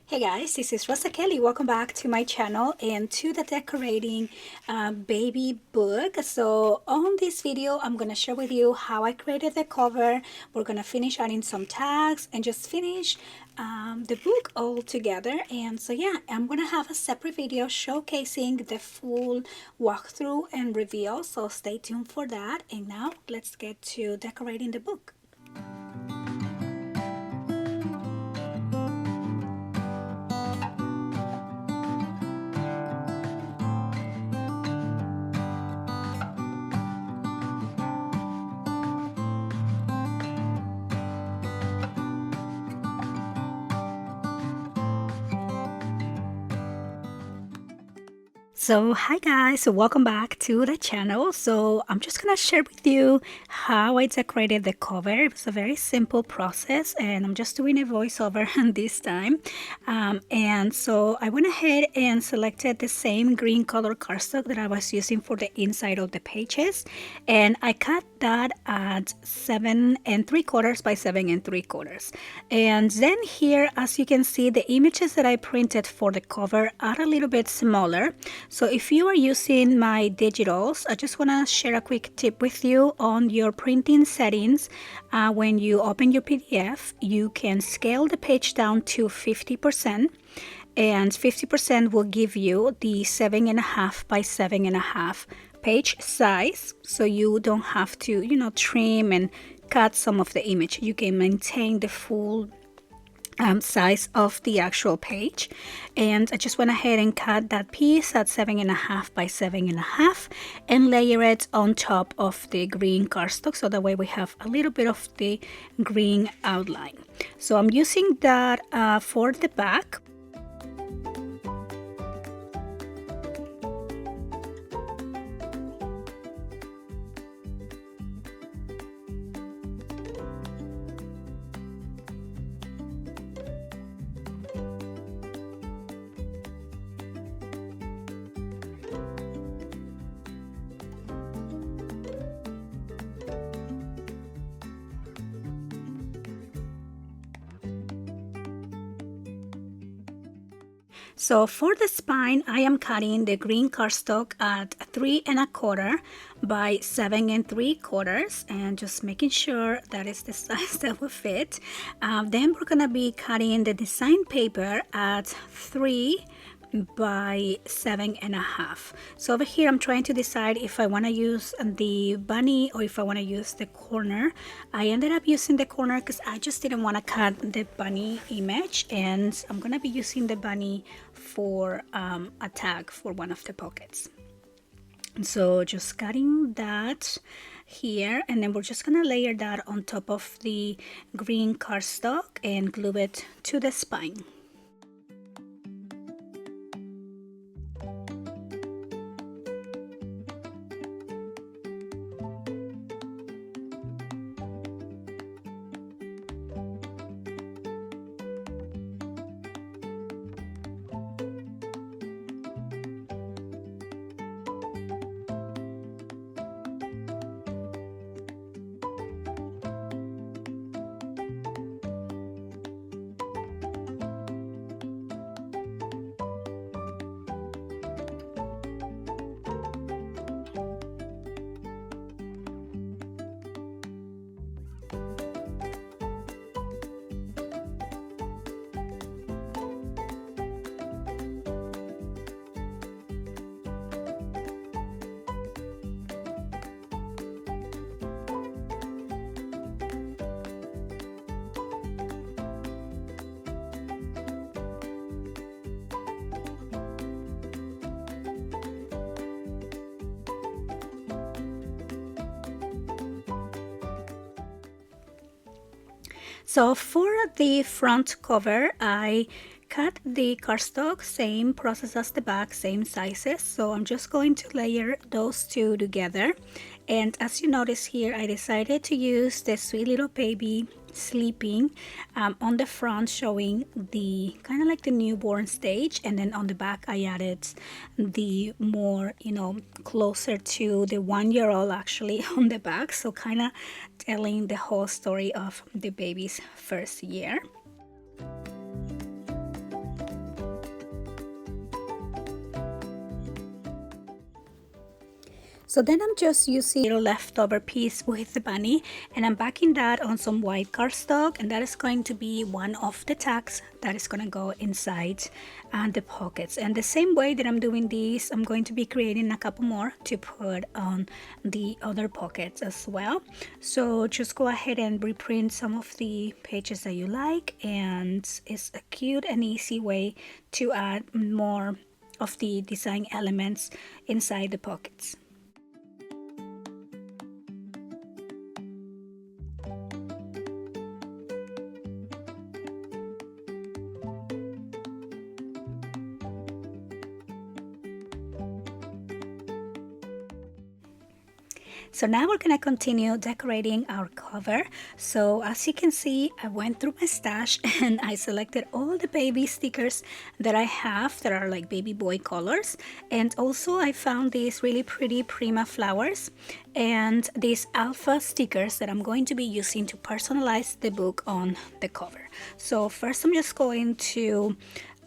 Hey guys, this is Rosa Kelly. Welcome back to my channel and to the decorating baby book. So on this video, I'm going to share with you how I created the cover. We're going to finish adding some tags and just finish the book all together. And so yeah, I'm going to have a separate video showcasing the full walkthrough and reveal. So stay tuned for that. And now let's get to decorating the book. So hi guys, so welcome back to the channel. So I'm just gonna share with you how I decorated the cover. It was a very simple process and I'm just doing a voiceover this time. And so I went ahead and selected the same green color cardstock that I was using for the inside of the pages, and I cut that at 7 3/4 by 7 3/4. And then here, as you can see, the images that I printed for the cover are a little bit smaller. So if you are using my digitals, I just want to share a quick tip with you on your printing settings. When you open your PDF, you can scale the page down to 50%, and 50% will give you the 7.5 by 7.5 page size, so you don't have to, trim and cut some of the image. You can maintain the full size of the actual page. And I just went ahead and cut that piece at 7.5 by 7.5 and layer it on top of the green cardstock, so that way we have a little bit of the green outline. So I'm using that for the back. So for the spine, I am cutting the green cardstock at 3.25 by 7 3/4, and just making sure that is the size that will fit. Then we're gonna be cutting the design paper at 3 by 7.5. So over here I'm trying to decide if I want to use the bunny or if I want to use the corner. I ended up using the corner because I just didn't want to cut the bunny image, and I'm gonna be using the bunny for a tag for one of the pockets. So just cutting that here, and then we're just gonna layer that on top of the green cardstock and glue it to the spine. So for the front cover, I cut the cardstock, same process as the back, same sizes. So I'm just going to layer those two together. And as you notice here, I decided to use the sweet little baby sleeping on the front, showing the kind of like the newborn stage, and then on the back I added the more, closer to the 1-year-old actually on the back, so kind of telling the whole story of the baby's first year. So then I'm just using a leftover piece with the bunny, and I'm backing that on some white cardstock, and that is going to be one of the tags that is going to go inside the pockets. And the same way that I'm doing these, I'm going to be creating a couple more to put on the other pockets as well. So just go ahead and reprint some of the pages that you like, and it's a cute and easy way to add more of the design elements inside the pockets. So now we're gonna continue decorating our cover. So as you can see, I went through my stash and I selected all the baby stickers that I have that are like baby boy colors. And also I found these really pretty Prima flowers and these alpha stickers that I'm going to be using to personalize the book on the cover. So first I'm just going to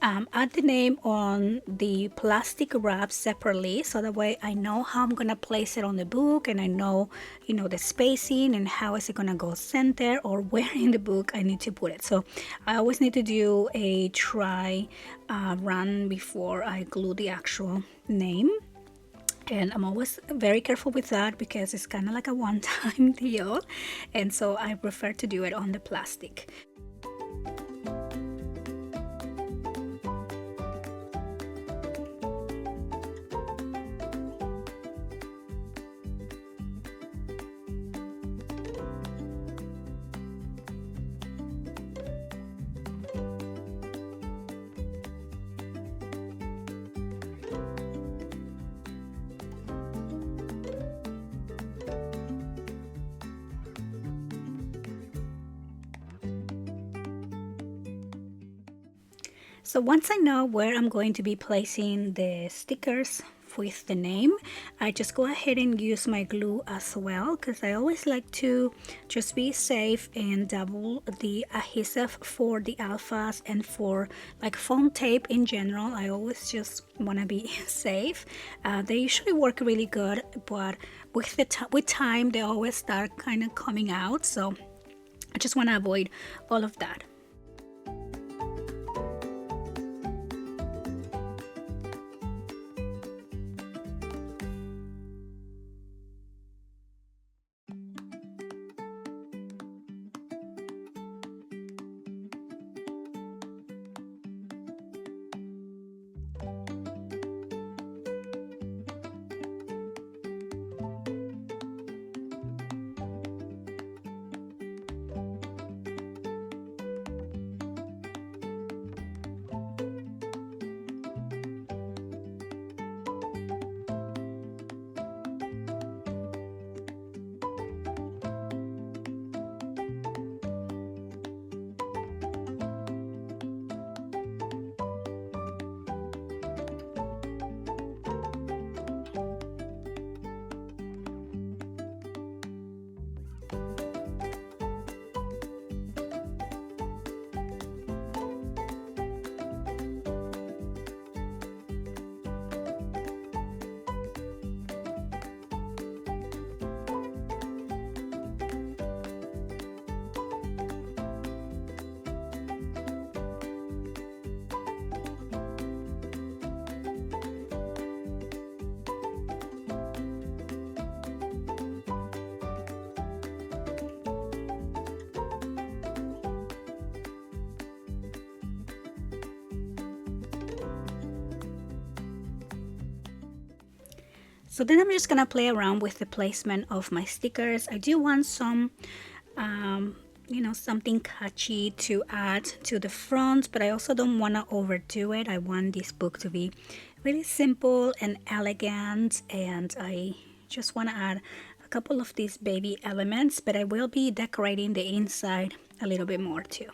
add the name on the plastic wrap separately, so that way I know how I'm gonna place it on the book, and I know, you know, the spacing and how is it gonna go center or where in the book I need to put it. So I always need to do a try run before I glue the actual name. And I'm always very careful with that because it's kind of like a one-time deal, and so I prefer to do it on the plastic. So once I know where I'm going to be placing the stickers with the name, I just go ahead and use my glue as well, because I always like to just be safe and double the adhesive for the alphas and for like foam tape in general. I always just want to be safe. They usually work really good, but with time they always start kind of coming out, so I just want to avoid all of that. So then I'm just gonna play around with the placement of my stickers. I do want some, you know, something catchy to add to the front, but I also don't want to overdo it. I want this book to be really simple and elegant, and I just want to add a couple of these baby elements, but I will be decorating the inside a little bit more too.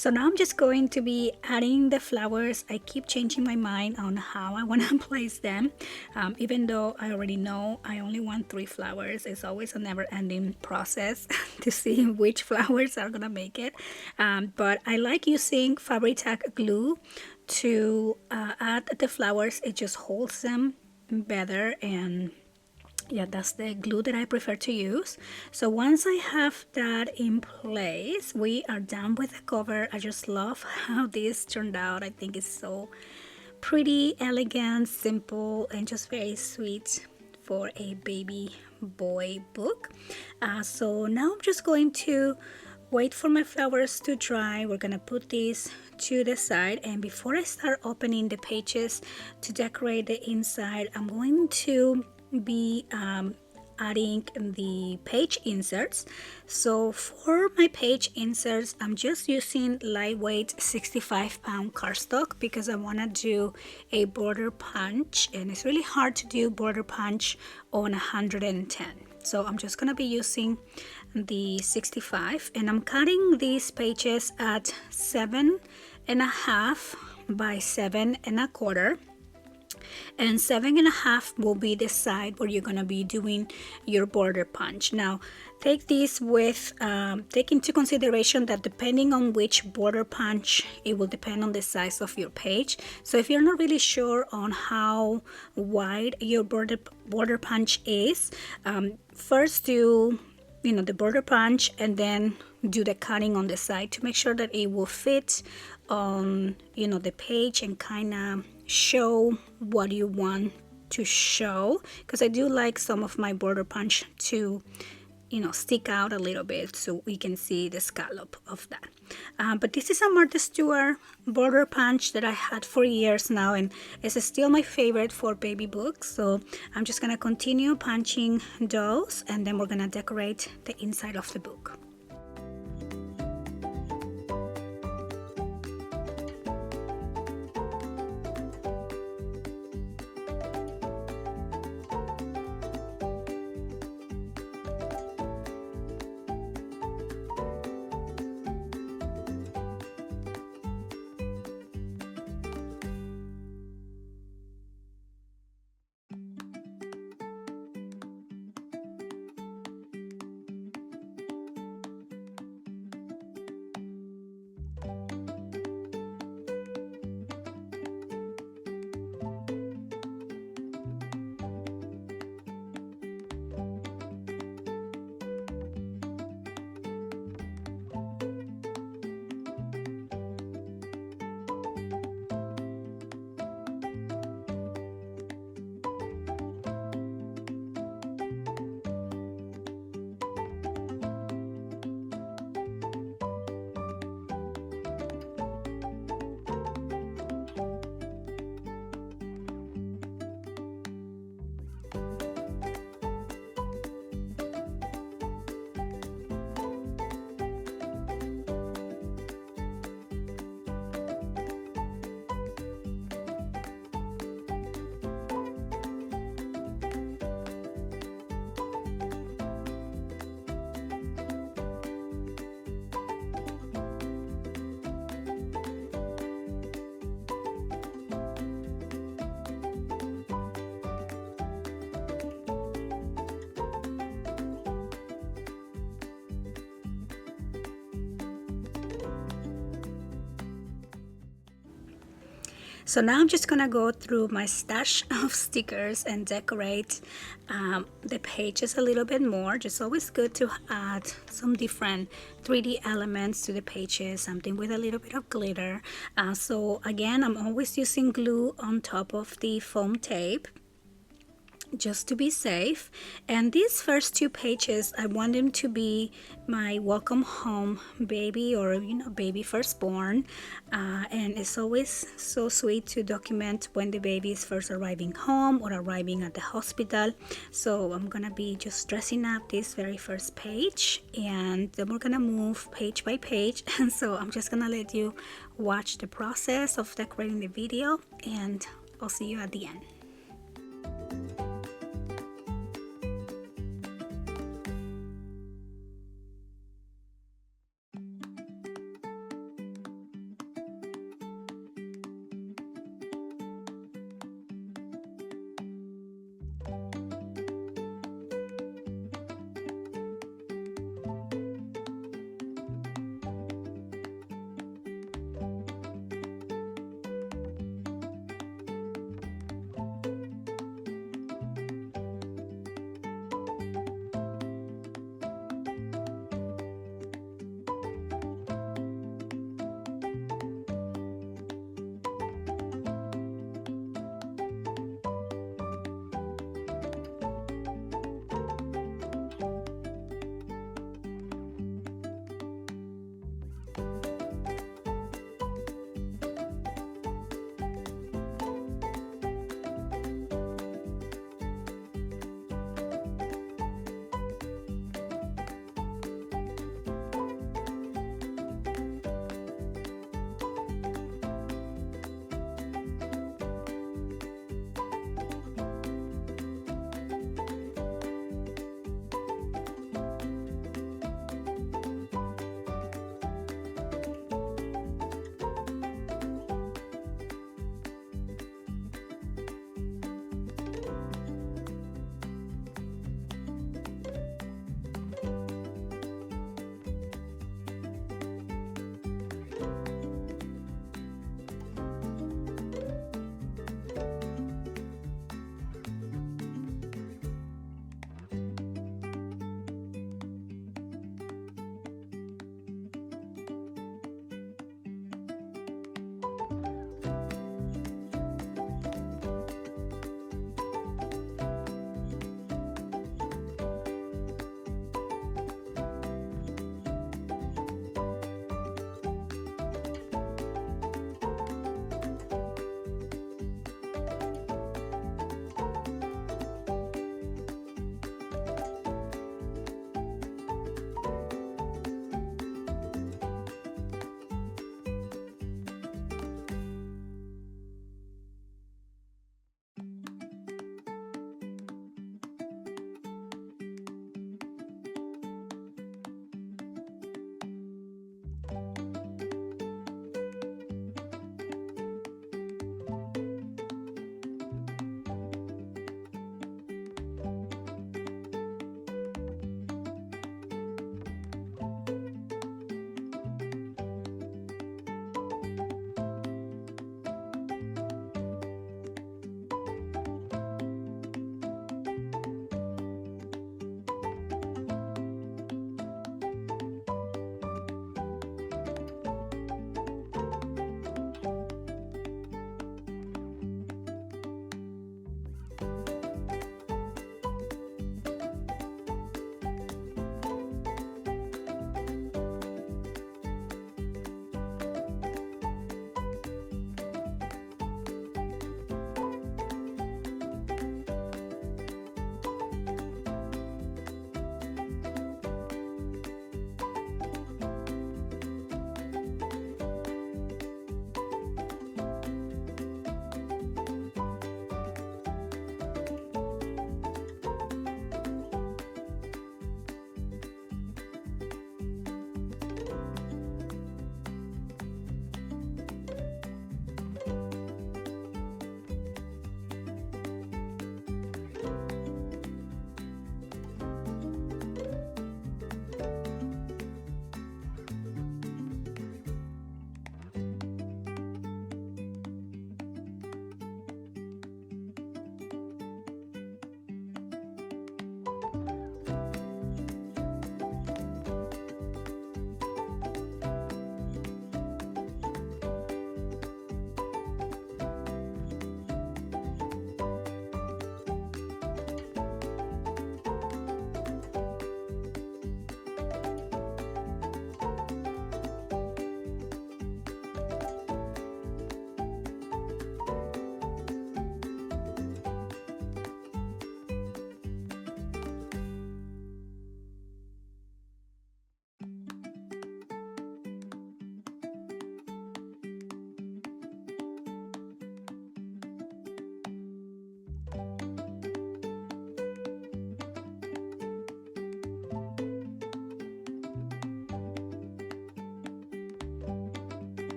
So now I'm just going to be adding the flowers. I keep changing my mind on how I want to place them. Even though I already know I only want 3 flowers, it's always a never-ending process to see which flowers are gonna make it. But I like using Fabri-Tac glue to add the flowers. It just holds them better, and yeah, that's the glue that I prefer to use. So once I have that in place, we are done with the cover. I just love how this turned out. I think it's so pretty, elegant, simple, and just very sweet for a baby boy book. So now I'm just going to wait for my flowers to dry. We're gonna put these to the side, and before I start opening the pages to decorate the inside, I'm going to be adding the page inserts. So for my page inserts, I'm just using lightweight 65-pound cardstock because I want to do a border punch, and it's really hard to do border punch on 110. So I'm just going to be using the 65, and I'm cutting these pages at 7.5 by 7.25, and 7.5 will be the side where you're going to be doing your border punch. Now take this with take into consideration that depending on which border punch, it will depend on the size of your page. So if you're not really sure on how wide your border punch is, first do the border punch, and then do the cutting on the side to make sure that it will fit on the page and kind of show what you want to show, because I do like some of my border punch to stick out a little bit so we can see the scallop of that. But this is a Martha Stewart border punch that I had for years now, and it's still my favorite for baby books. So I'm just gonna continue punching those, and then we're gonna decorate the inside of the book. So now I'm just gonna go through my stash of stickers and decorate the pages a little bit more. Just always good to add some different 3D elements to the pages, something with a little bit of glitter. So again, I'm always using glue on top of the foam tape, just to be safe. And these first 2 pages, I want them to be my welcome home baby, or baby firstborn, and it's always so sweet to document when the baby is first arriving home or arriving at the hospital. So I'm gonna be just dressing up this very first page, and then we're gonna move page by page. And so I'm just gonna let you watch the process of decorating the video, and I'll see you at the end.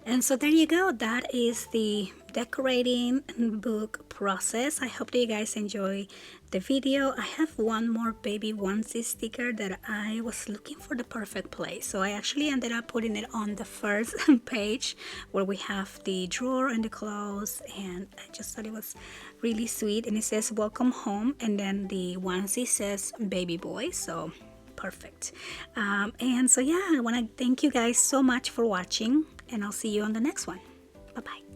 And so there you go. That is the decorating book process. I hope that you guys enjoy the video. I have one more baby onesie sticker that I was looking for the perfect place. So I actually ended up putting it on the first page where we have the drawer and the clothes. And I just thought it was really sweet. And it says welcome home. And then the onesie says baby boy. So perfect. And so yeah, I want to thank you guys so much for watching, and I'll see you on the next one. Bye bye.